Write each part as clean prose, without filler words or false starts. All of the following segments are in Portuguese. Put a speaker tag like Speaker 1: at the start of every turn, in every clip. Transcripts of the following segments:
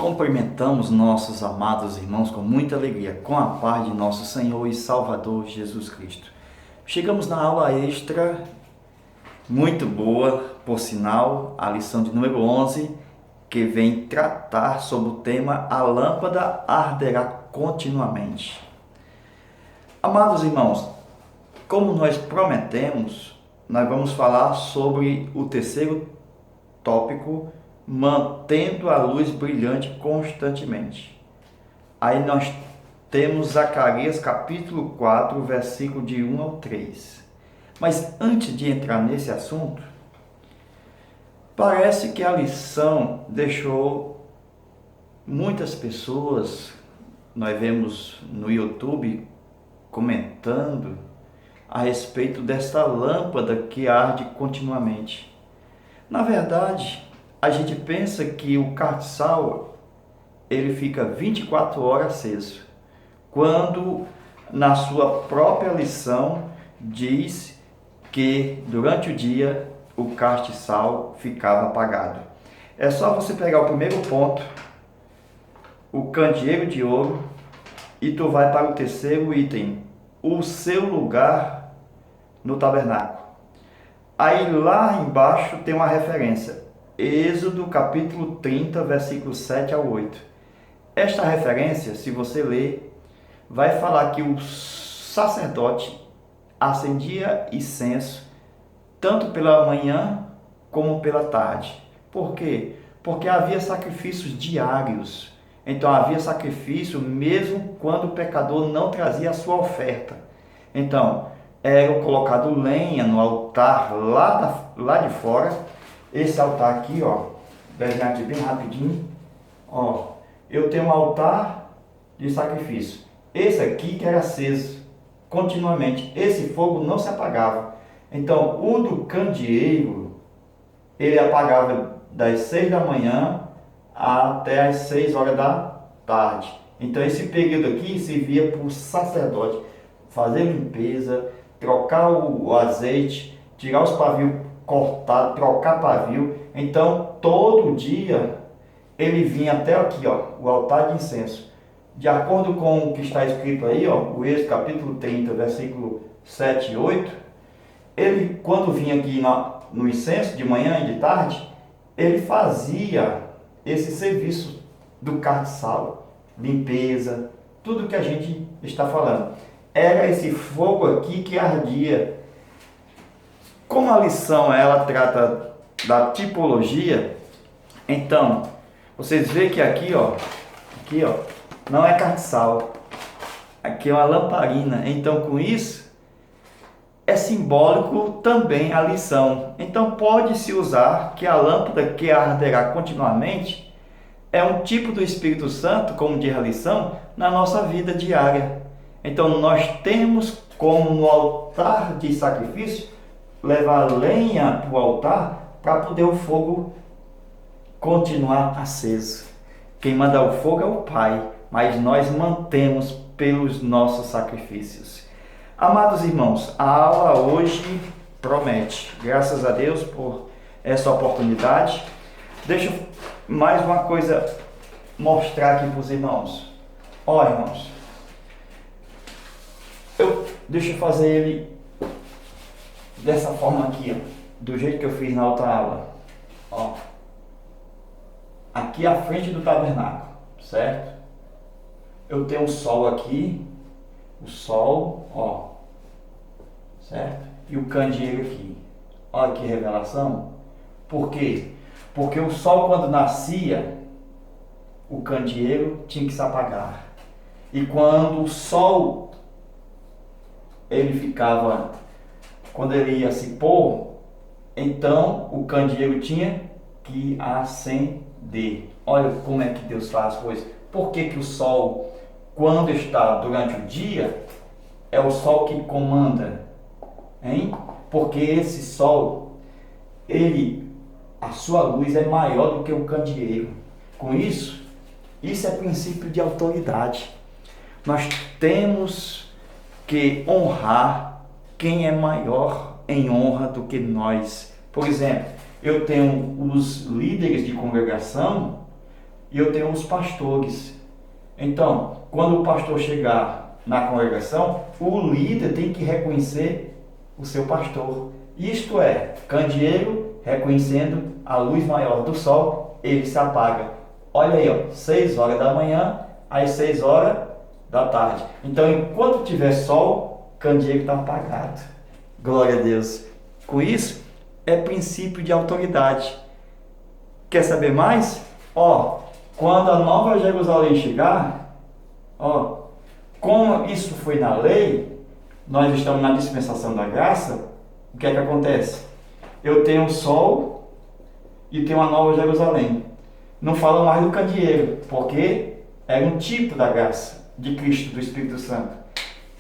Speaker 1: Cumprimentamos nossos amados irmãos com muita alegria, com a paz de nosso Senhor e Salvador Jesus Cristo. Chegamos na aula extra, muito boa, por sinal, a lição de número 11, que vem tratar sobre o tema A lâmpada arderá continuamente. Amados irmãos, como nós prometemos, nós vamos falar sobre o terceiro tópico, mantendo a luz brilhante constantemente. Aí nós temos Zacarias capítulo 4, versículo de 1 ao 3. Mas antes de entrar nesse assunto, parece que a lição deixou muitas pessoas, nós vemos no YouTube, comentando a respeito desta lâmpada que arde continuamente. Na verdade, a gente pensa que o cartiçal ele fica 24 horas aceso, quando na sua própria lição diz que durante o dia o cartiçal ficava apagado. É só você pegar o primeiro ponto, o candeeiro de ouro, e tu vai para o terceiro item, o seu lugar no tabernáculo. Aí lá embaixo tem uma referência, Êxodo capítulo 30, versículo 7 ao 8. Esta referência, se você ler, vai falar que o sacerdote acendia incenso tanto pela manhã como pela tarde. Por quê? Porque havia sacrifícios diários. Então havia sacrifício mesmo quando o pecador não trazia a sua oferta. Então, era colocado lenha no altar lá de fora. Esse altar aqui, ó, pegar aqui bem rapidinho, ó, eu tenho um altar de sacrifício. Esse aqui que era aceso continuamente, esse fogo não se apagava. Então, o do candeeiro, ele apagava das 6 da manhã até as 6 horas da tarde. Então, esse período aqui servia para o sacerdote fazer limpeza, trocar o azeite, tirar os pavios cortar, trocar pavio. Então todo dia ele vinha até aqui, ó, o altar de incenso. De acordo com o que está escrito aí, ó, o Êxodo capítulo 30, versículo 7 e 8, ele quando vinha aqui no incenso de manhã e de tarde, ele fazia esse serviço do cartiçal, limpeza, tudo que a gente está falando. Era esse fogo aqui que ardia. Como a lição ela trata da tipologia, então vocês veem que aqui ó, não é cartiçal, aqui é uma lamparina. Então com isso é simbólico também a lição. Então pode-se usar que a lâmpada que arderá continuamente é um tipo do Espírito Santo, como diz a lição, na nossa vida diária. Então nós temos como no altar de sacrifício levar lenha para o altar para poder o fogo continuar aceso. Quem manda o fogo é o Pai, mas nós mantemos pelos nossos sacrifícios. Amados irmãos, a aula hoje promete. Graças a Deus por essa oportunidade. Deixa eu mais uma coisa mostrar aqui para os irmãos. Ó, irmãos, deixa eu fazer ele dessa forma aqui, ó, do jeito que eu fiz na outra aula, ó, aqui à frente do tabernáculo, certo? Eu tenho o sol aqui, o sol, ó, certo? E o candeeiro aqui, olha que revelação. Por quê? Porque o sol quando nascia, o candeeiro tinha que se apagar, e quando o sol ele ficava, quando ele ia se pôr, então o candeeiro tinha que acender. Olha como é que Deus faz as coisas. Por que que o sol, quando está durante o dia, é o sol que comanda? Hein? Porque esse sol, a sua luz é maior do que o candeeiro. Com isso é princípio de autoridade. Nós temos que honrar quem é maior em honra do que nós. Por exemplo, eu tenho os líderes de congregação e eu tenho os pastores. Então, quando o pastor chegar na congregação, o líder tem que reconhecer o seu pastor. Isto é, candeeiro reconhecendo a luz maior do sol, ele se apaga. Olha aí, ó, 6 horas da manhã às 6 horas da tarde. Então, enquanto tiver sol, candeeiro está apagado. Glória a Deus. Com isso, é princípio de autoridade. Quer saber mais? Ó, quando a Nova Jerusalém chegar, ó, como isso foi na lei, nós estamos na dispensação da graça, o que é que acontece? Eu tenho o sol e tenho a Nova Jerusalém. Não fala mais do candeeiro, porque era um tipo da graça de Cristo, do Espírito Santo.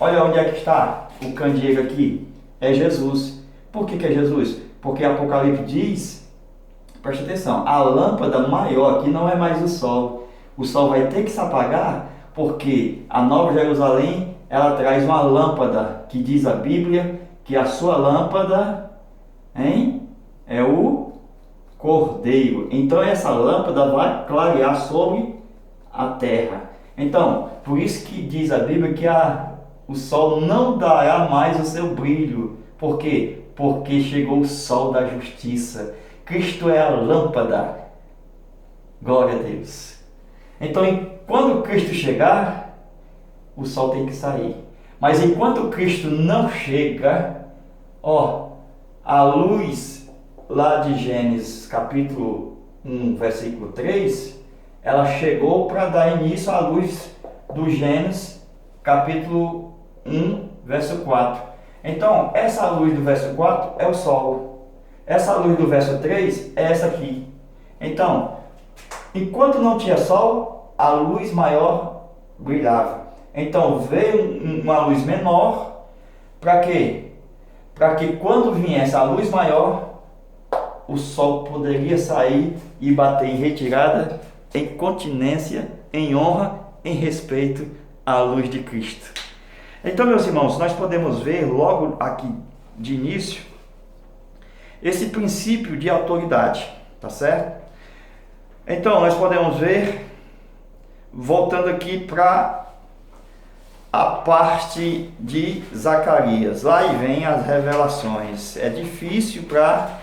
Speaker 1: Olha onde é que está o candeeiro aqui. É Jesus. Por que é Jesus? Porque Apocalipse diz, presta atenção, a lâmpada maior aqui não é mais o sol. O sol vai ter que se apagar, porque a Nova Jerusalém, ela traz uma lâmpada, que diz a Bíblia, que a sua lâmpada, é o Cordeiro. Então essa lâmpada vai clarear sobre a terra. Então, por isso que diz a Bíblia que o sol não dará mais o seu brilho. Por quê? Porque chegou o sol da justiça. Cristo é a lâmpada. Glória a Deus. Então, quando Cristo chegar, o sol tem que sair. Mas enquanto Cristo não chega, ó, a luz lá de Gênesis capítulo 1, versículo 3, ela chegou para dar início à luz do Gênesis capítulo 1, verso 4. Então, essa luz do verso 4 é o sol. Essa luz do verso 3 é essa aqui. Então, enquanto não tinha sol, a luz maior brilhava. Então, veio uma luz menor, para quê? Para que quando viesse a luz maior, o sol poderia sair e bater em retirada, em continência, em honra, em respeito à luz de Cristo. Então, meus irmãos, nós podemos ver logo aqui de início esse princípio de autoridade, tá certo? Então, nós podemos ver, voltando aqui para a parte de Zacarias, lá e vem as revelações. É difícil para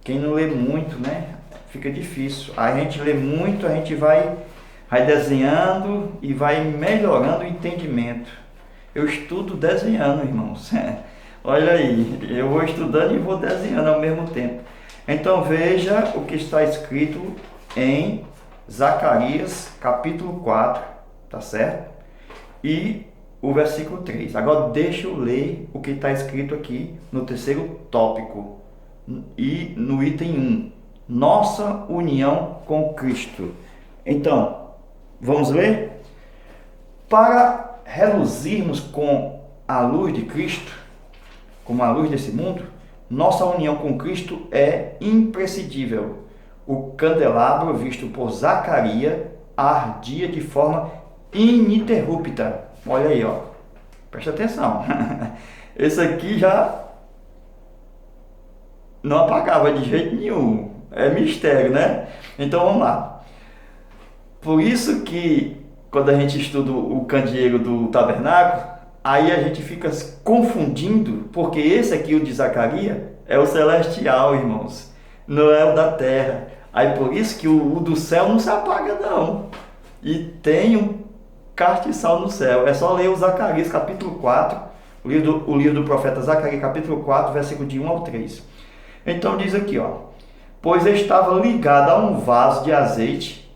Speaker 1: quem não lê muito, né? Fica difícil. A gente lê muito, a gente vai desenhando e vai melhorando o entendimento. Eu estudo desenhando, irmãos. Olha aí, eu vou estudando e vou desenhando ao mesmo tempo. Então veja o que está escrito em Zacarias capítulo 4, tá certo? E o versículo 3. Agora deixa eu ler o que está escrito aqui no terceiro tópico e no item 1. Nossa união com Cristo. Então, vamos ler? Para reluzirmos com a luz de Cristo, como a luz desse mundo, nossa união com Cristo é imprescindível. O candelabro visto por Zacarias ardia de forma ininterrupta. Olha aí, ó. Presta atenção. Esse aqui já não apagava de jeito nenhum. É mistério, né? Então vamos lá. Por isso que quando a gente estuda o candeeiro do tabernáculo, aí a gente fica confundindo, porque esse aqui, o de Zacarias, é o celestial, irmãos. Não é o da terra. Aí por isso que o do céu não se apaga, não. E tem um castiçal no céu. É só ler o Zacarias capítulo 4, o livro do profeta Zacarias capítulo 4, versículo de 1 ao 3. Então diz aqui, ó: pois estava ligado a um vaso de azeite,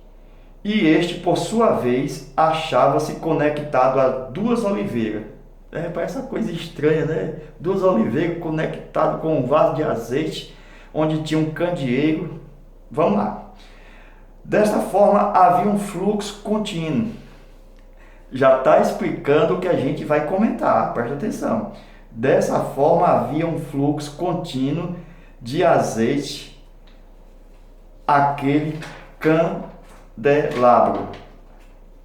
Speaker 1: e este, por sua vez, achava-se conectado a 2 oliveiras. Parece uma coisa estranha, né? 2 oliveiras conectadas com um vaso de azeite, onde tinha um candeeiro. Vamos lá. Desta forma, havia um fluxo contínuo. Já está explicando o que a gente vai comentar, presta atenção. Dessa forma, havia um fluxo contínuo de azeite, aquele candelabro,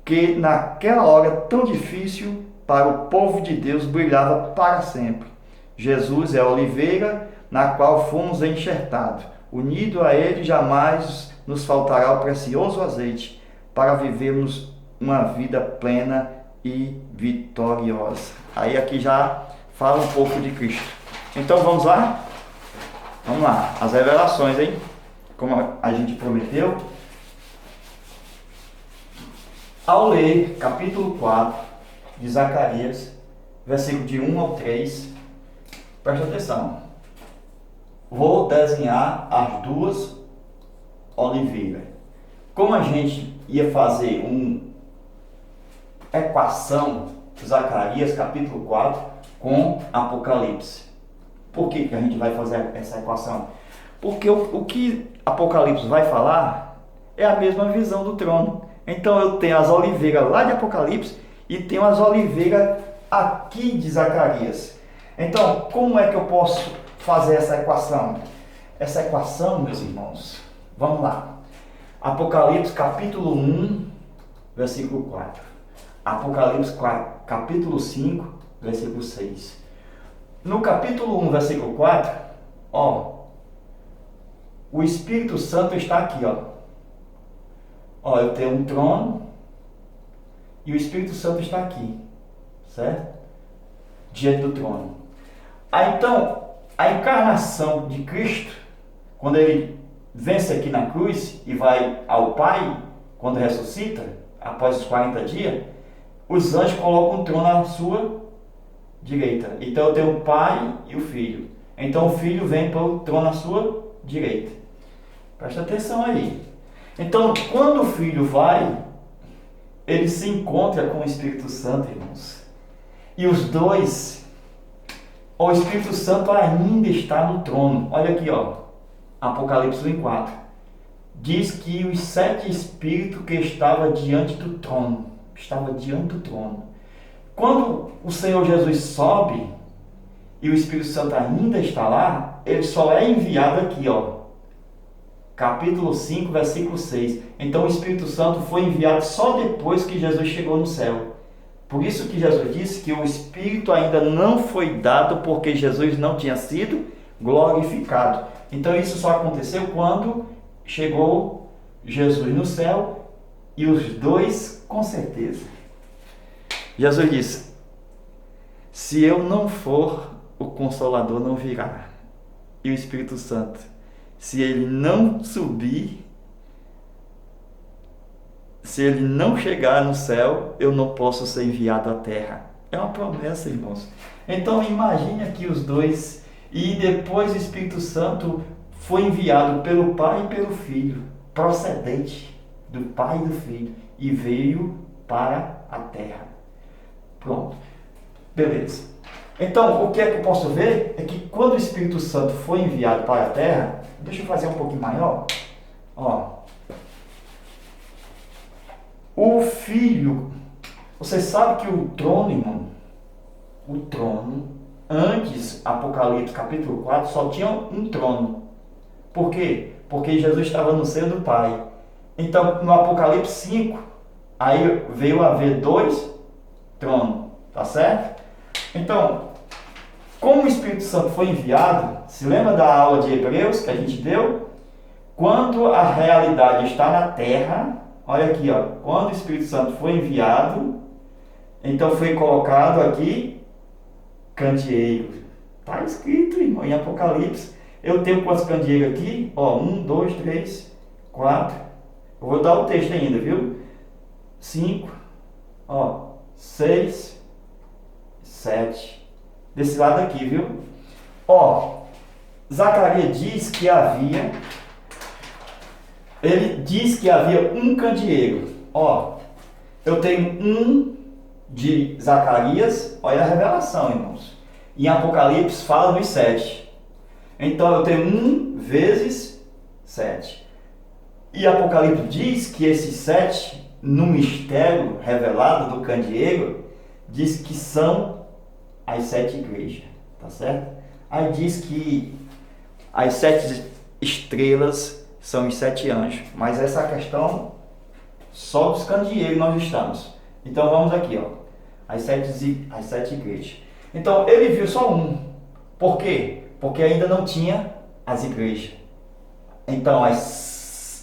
Speaker 1: que naquela hora tão difícil para o povo de Deus brilhava para sempre. Jesus é a oliveira na qual fomos enxertados. Unido a ele jamais nos faltará o precioso azeite. para vivermos uma vida plena e vitoriosa. Aí aqui já fala um pouco de Cristo. Então vamos lá? Vamos lá, as revelações, hein? Como a gente prometeu. Ao ler capítulo 4 de Zacarias, versículo de 1 ao 3, presta atenção. Vou desenhar as duas oliveiras. Como a gente ia fazer uma equação, Zacarias capítulo 4 com Apocalipse. Por que a gente vai fazer essa equação? Porque o que Apocalipse vai falar é a mesma visão do trono. Então eu tenho as oliveiras lá de Apocalipse e tenho as oliveiras aqui de Zacarias. Então, como é que eu posso fazer essa equação? Essa equação, meus irmãos, vamos lá. Apocalipse capítulo 1, versículo 4. Apocalipse capítulo 5, versículo 6. No capítulo 1, versículo 4, o Espírito Santo está aqui, eu tenho um trono e o Espírito Santo está aqui, certo? Diante do trono. Então, a encarnação de Cristo, quando ele vence aqui na cruz e vai ao Pai, quando ressuscita, após os 40 dias, os anjos colocam um trono à sua direita. Então eu tenho o Pai e o Filho. Então o Filho vem para o trono à sua direita. Presta atenção aí. Então, quando o Filho vai, ele se encontra com o Espírito Santo, irmãos. E os dois, o Espírito Santo ainda está no trono. Olha aqui, Apocalipse 1:4. Diz que os 7 espíritos que estavam diante do trono, Quando o Senhor Jesus sobe e o Espírito Santo ainda está lá, ele só é enviado aqui, capítulo 5, versículo 6. Então o Espírito Santo foi enviado só depois que Jesus chegou no céu. Por isso que Jesus disse que o Espírito ainda não foi dado porque Jesus não tinha sido glorificado. Então isso só aconteceu quando chegou Jesus no céu e os dois, com certeza. Jesus disse: se eu não for, o Consolador não virá. E o Espírito Santo, se ele não subir, se ele não chegar no céu, eu não posso ser enviado à terra. É uma promessa, irmãos. Então imagine aqui os dois, e depois o Espírito Santo foi enviado pelo Pai e pelo Filho, procedente do Pai e do Filho, e veio para a terra. Pronto. Beleza. Então, o que é que eu posso ver? É que quando o Espírito Santo foi enviado para a terra, deixa eu fazer um pouquinho maior. O Filho, você sabe que o trono, irmão, antes, Apocalipse capítulo 4, só tinha um trono. Por quê? Porque Jesus estava no seio do Pai. Então, no Apocalipse 5, aí veio a haver 2 tronos, tá certo? Então, como o Espírito Santo foi enviado, se lembra da aula de Hebreus que a gente deu? Quando a realidade está na terra, olha aqui, quando o Espírito Santo foi enviado, então foi colocado aqui candeeiro. Está escrito, irmão, em Apocalipse. Eu tenho quantos candeeiros aqui? 1, 2, 3, 4. Eu vou dar o texto ainda, viu? 5, 6, 7. Desse lado aqui, viu? Zacarias diz que havia... Ele diz que havia um candeeiro. Eu tenho um de Zacarias. Olha a revelação, irmãos. Em Apocalipse fala dos 7. Então eu tenho 1 vezes 7. E Apocalipse diz que esses 7, no mistério revelado do candeeiro, diz que são as 7 igrejas, tá certo? Aí diz que as 7 estrelas são os 7 anjos, mas essa questão só dos candeeiros nós estamos. Então vamos aqui, as 7 igrejas. Então ele viu só um. Por quê? Porque ainda não tinha as igrejas. Então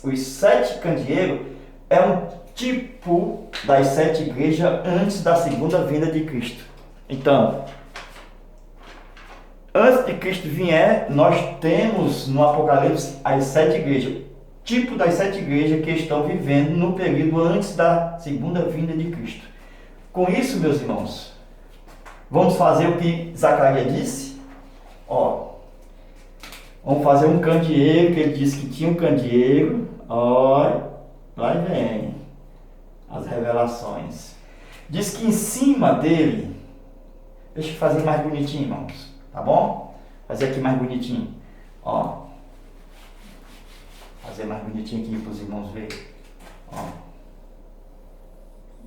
Speaker 1: os 7 candeeiros tipo das 7 igrejas antes da segunda vinda de Cristo. Então, antes de Cristo vier, nós temos no Apocalipse as 7 igrejas, tipo das 7 igrejas que estão vivendo no período antes da segunda vinda de Cristo. Com isso, meus irmãos, vamos fazer o que Zacarias disse? Vamos fazer um candeeiro, que ele disse que tinha um candeeiro. Olha, lá vem as revelações. Diz que em cima dele, deixa eu fazer mais bonitinho, irmãos, tá bom? Fazer aqui mais bonitinho, fazer mais bonitinho aqui para os irmãos verem,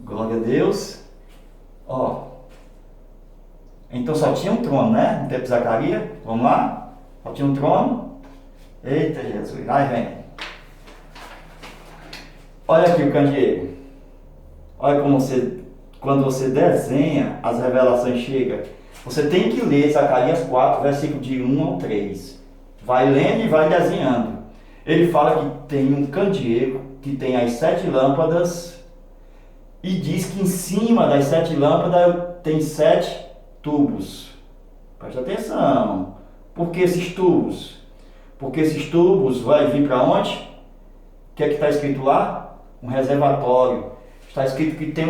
Speaker 1: glória a Deus, então só tinha um trono, né, no tempo de Zacarias, vamos lá, só tinha um trono, eita Jesus, lá vem, olha aqui o candeeiro, olha como quando você desenha, as revelações chegam. Você tem que ler Zacarias 4, versículo de 1 ao 3. Vai lendo e vai desenhando. Ele fala que tem um candeeiro, que tem as 7 lâmpadas, e diz que em cima das 7 lâmpadas tem 7 tubos. Preste atenção. Por que esses tubos? Porque esses tubos vai vir para onde? O que é que está escrito lá? Um reservatório. Está escrito que tem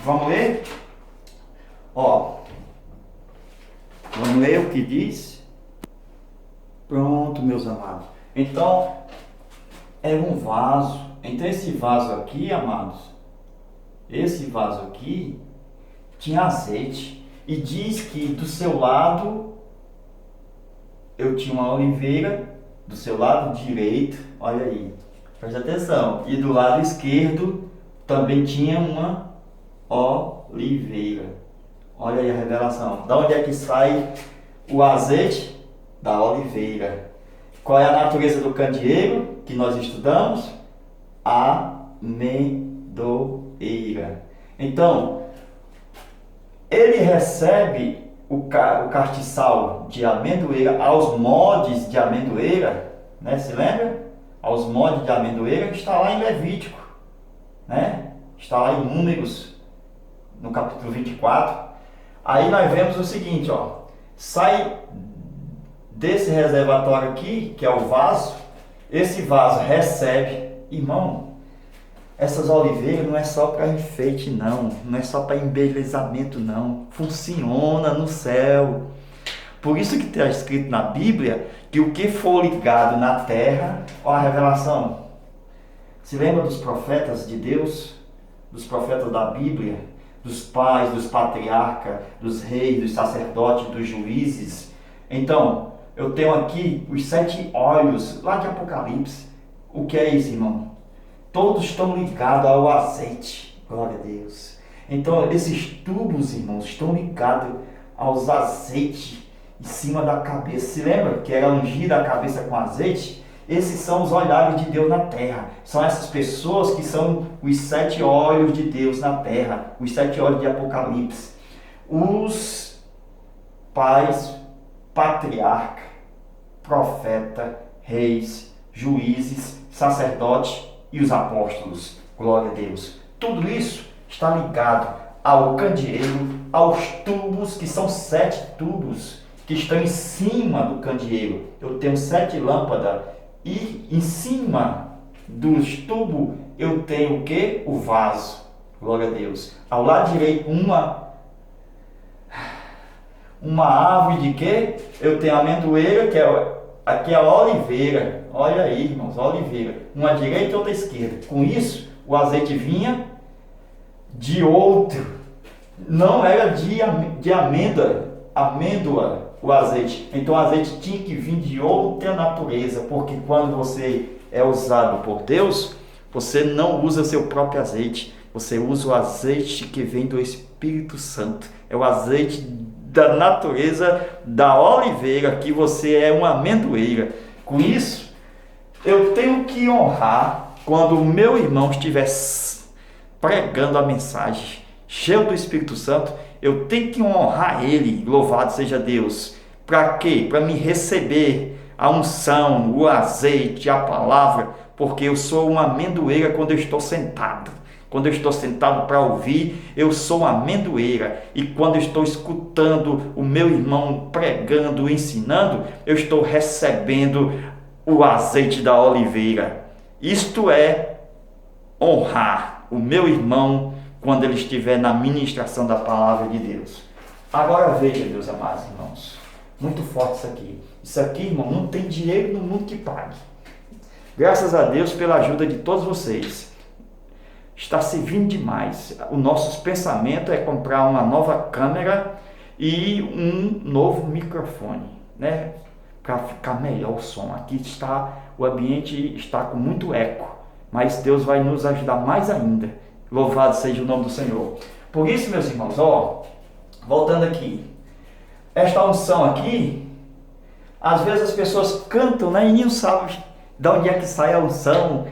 Speaker 1: vamos ler? Vamos ler o que diz? Pronto, meus amados. Então, é um vaso. Então, esse vaso aqui, amados, esse vaso aqui tinha azeite. E diz que do seu lado, eu tinha uma oliveira, do seu lado direito, olha aí, preste atenção. E do lado esquerdo também tinha uma oliveira. Olha aí a revelação. Da onde é que sai o azeite? Da oliveira. Qual é a natureza do candeeiro que nós estudamos? Amendoeira. Então, ele recebe o castiçal de amendoeira aos moldes de amendoeira, né? Se lembra? Aos moldes de amendoeira, que está lá em Levítico, né? Está lá em Números, no capítulo 24. Aí nós vemos o seguinte, sai desse reservatório aqui, que é o vaso, esse vaso recebe, irmão, essas oliveiras não é só para enfeite não é só para embelezamento não, funciona no céu. Por isso que está escrito na Bíblia que o que for ligado na terra, a revelação. Se lembra dos profetas de Deus, dos profetas da Bíblia, dos pais, dos patriarcas, dos reis, dos sacerdotes, dos juízes? Então, eu tenho aqui os 7 olhos, lá de Apocalipse. O que é isso, irmão? Todos estão ligados ao azeite, glória a Deus. Então, esses tubos, irmãos, estão ligados aos azeites em cima da cabeça. Se lembra que era ungida a cabeça com azeite? Esses são os olhares de Deus na terra. São essas pessoas que são os 7 olhos de Deus na terra. Os 7 olhos de Apocalipse. Os pais, patriarca, profeta, reis, juízes, sacerdotes e os apóstolos. Glória a Deus. Tudo isso está ligado ao candeeiro, aos tubos, que são 7 tubos que estão em cima do candeeiro. Eu tenho 7 lâmpadas. E em cima dos tubos eu tenho o que? O vaso. Glória a Deus. Ao lado direito uma árvore de quê? Eu tenho a amendoeira, que aqui é a oliveira. Olha aí, irmãos, a oliveira. Uma à direita e outra à esquerda. Com isso, o azeite vinha de outro. Não era de amêndoa o azeite. Então o azeite tinha que vir de outra natureza, porque quando você é usado por Deus, você não usa seu próprio azeite, você usa o azeite que vem do Espírito Santo. É o azeite da natureza da oliveira, que você é uma amendoeira. Com isso, eu tenho que honrar quando o meu irmão estiver pregando a mensagem, cheio do Espírito Santo. Eu tenho que honrar ele, louvado seja Deus. Para quê? Para me receber a unção, o azeite, a palavra, porque eu sou uma amendoeira quando eu estou sentado. Quando eu estou sentado para ouvir, eu sou uma amendoeira. E quando eu estou escutando o meu irmão pregando, ensinando, eu estou recebendo o azeite da oliveira. Isto é honrar o meu irmão quando ele estiver na ministração da palavra de Deus. Agora veja, meus amados irmãos, muito forte isso aqui. Isso aqui, irmão, não tem dinheiro no mundo que pague. Graças a Deus pela ajuda de todos vocês. Está servindo demais. O nosso pensamento é comprar uma nova câmera e um novo microfone, né? Para ficar melhor o som. Aqui está, o ambiente está com muito eco, mas Deus vai nos ajudar mais ainda. Louvado seja o nome do Senhor. Por isso, meus irmãos, voltando aqui, esta unção aqui, às vezes as pessoas cantam, né, e não sabem de onde é que sai a unção.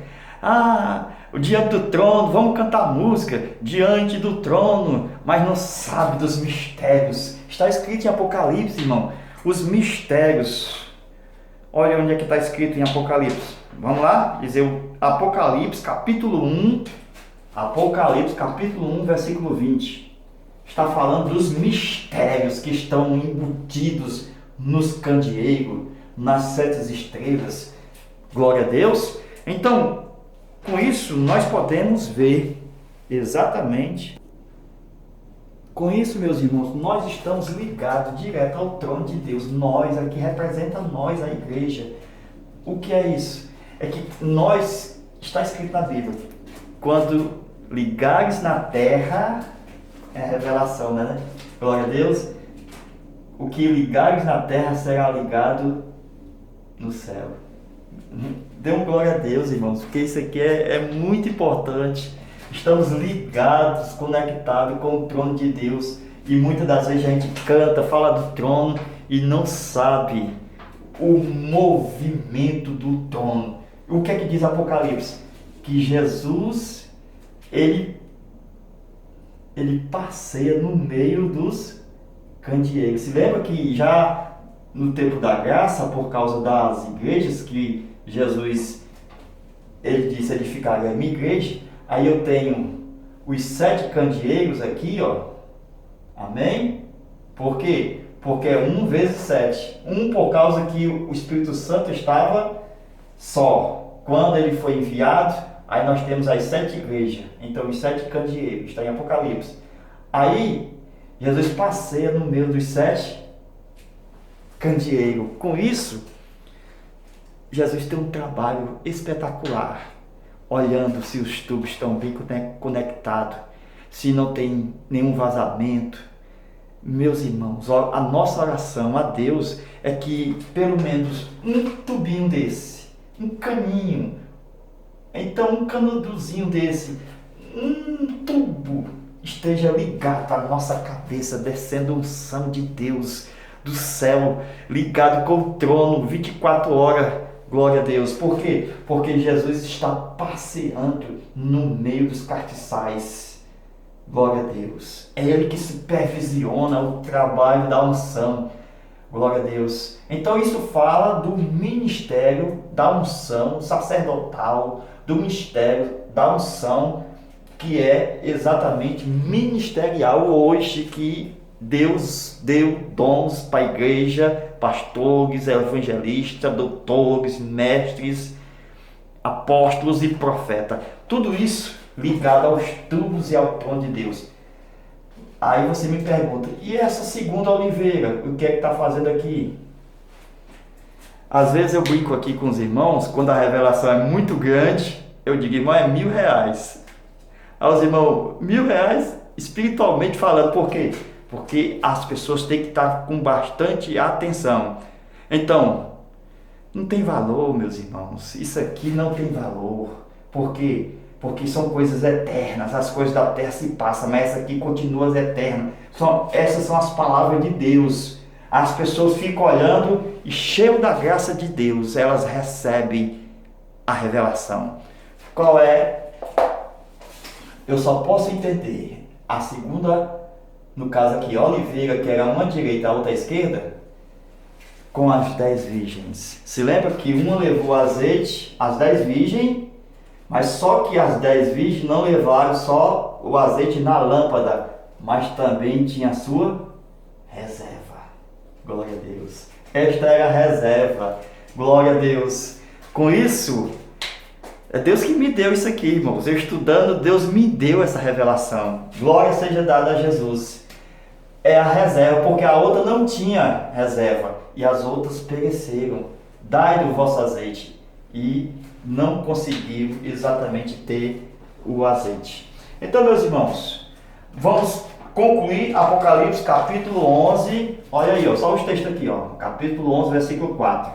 Speaker 1: Diante do trono, vamos cantar música, diante do trono, mas não sabe dos mistérios. Está escrito em Apocalipse, irmão, os mistérios. Olha onde é que está escrito em Apocalipse. Vamos lá, dizer o Apocalipse, capítulo 1, Apocalipse, capítulo 1, versículo 20. Está falando dos mistérios que estão embutidos nos candeeiros, nas 7 estrelas. Glória a Deus. Então, com isso, nós podemos ver exatamente. Com isso, meus irmãos, nós estamos ligados direto ao trono de Deus. Nós, aqui representa nós, a igreja. O que é isso? É que nós, está escrito na Bíblia, quando ligares na terra, é a revelação, né? Glória a Deus. O que ligares na terra será ligado no céu. Dê um glória a Deus, irmãos, porque isso aqui é muito importante. Estamos ligados, conectados com o trono de Deus. E muitas das vezes a gente canta, fala do trono e não sabe o movimento do trono. O que é que diz Apocalipse? Que Jesus, ele passeia no meio dos candeeiros. Se lembra que já no tempo da graça, por causa das igrejas que Jesus, ele disse edificaria a minha igreja, aí eu tenho os 7 candeeiros aqui, amém? Por quê? Porque é 1 vezes 7, por causa que o Espírito Santo estava só, quando ele foi enviado, aí nós temos as 7 igrejas, então os 7 candeeiros, está em Apocalipse, aí Jesus passeia no meio dos 7 candeeiros. Com isso, Jesus tem um trabalho espetacular, olhando se os tubos estão bem conectados, se não tem nenhum vazamento. Meus irmãos, a nossa oração a Deus é que pelo menos um tubinho desse, um caninho, então um canudozinho desse, um tubo esteja ligado à nossa cabeça, descendo unção de Deus do céu, ligado com o trono 24 horas. Glória a Deus. Por quê? Porque Jesus está passeando no meio dos castiçais. Glória a Deus. É Ele que supervisiona o trabalho da unção. Glória a Deus. Então isso fala do ministério da unção sacerdotal, do ministério da unção que é exatamente ministerial hoje, que Deus deu dons para a igreja, pastores, evangelistas, doutores, mestres, apóstolos e profetas. Tudo isso ligado aos tubos e ao trono de Deus. Aí você me pergunta, e essa segunda oliveira, o que é que está fazendo aqui? Às vezes eu brinco aqui com os irmãos, quando a revelação é muito grande, eu digo, irmão, é R$1.000. Aí os irmãos, R$1.000 espiritualmente falando, por quê? Porque as pessoas têm que estar com bastante atenção. Então, não tem valor, meus irmãos. Isso aqui não tem valor. Por quê? Porque são coisas eternas. As coisas da terra se passam, mas essa aqui continua eterna. Essas são as palavras de Deus. As pessoas ficam olhando e, cheio da graça de Deus, elas recebem a revelação. Qual é? Eu só posso entender a segunda, no caso aqui, oliveira, que era uma à direita, a outra à esquerda. com as 10 virgens. Se lembra que uma levou azeite, as 10 virgens, mas só que as 10 virgens não levaram só o azeite na lâmpada, mas também tinha a sua reserva. Glória a Deus. Esta era a reserva. Glória a Deus. Com isso, é Deus que me deu isso aqui, irmãos. Eu estudando, Deus me deu essa revelação. Glória seja dada a Jesus. É a reserva, porque a outra não tinha reserva e as outras pereceram. Dai do vosso azeite. E não conseguiu exatamente ter o azeite. Então, meus irmãos, vamos concluir Apocalipse capítulo 11. Olha aí, ó, só os textos aqui, ó, capítulo 11, versículo 4.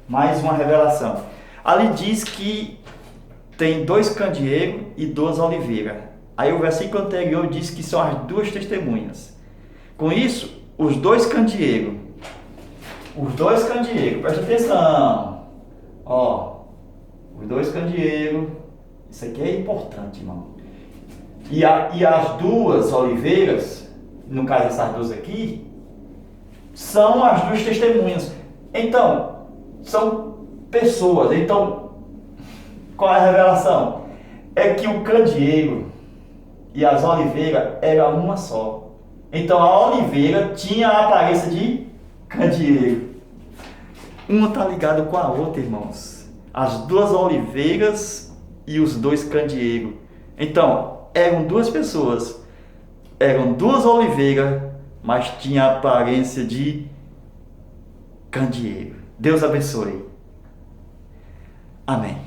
Speaker 1: Mais uma revelação. Ali diz que tem 2 candeeiros e 2 oliveiras. Aí o versículo anterior diz que são as 2 testemunhas. Com isso, os 2 candeeiros, presta atenção, ó, os 2 candeeiros, isso aqui é importante, irmão. E as 2 oliveiras, no caso essas 2 aqui, são as 2 testemunhas. Então, são pessoas. Então, qual é a revelação? É que o candeeiro e as oliveiras eram uma só. Então a oliveira tinha a aparência de candeeiro. Uma está ligada com a outra, irmãos. As 2 oliveiras e os 2 candeeiros. Então, eram 2 pessoas. Eram 2 oliveiras, mas tinha a aparência de candeeiro. Deus abençoe. Amém.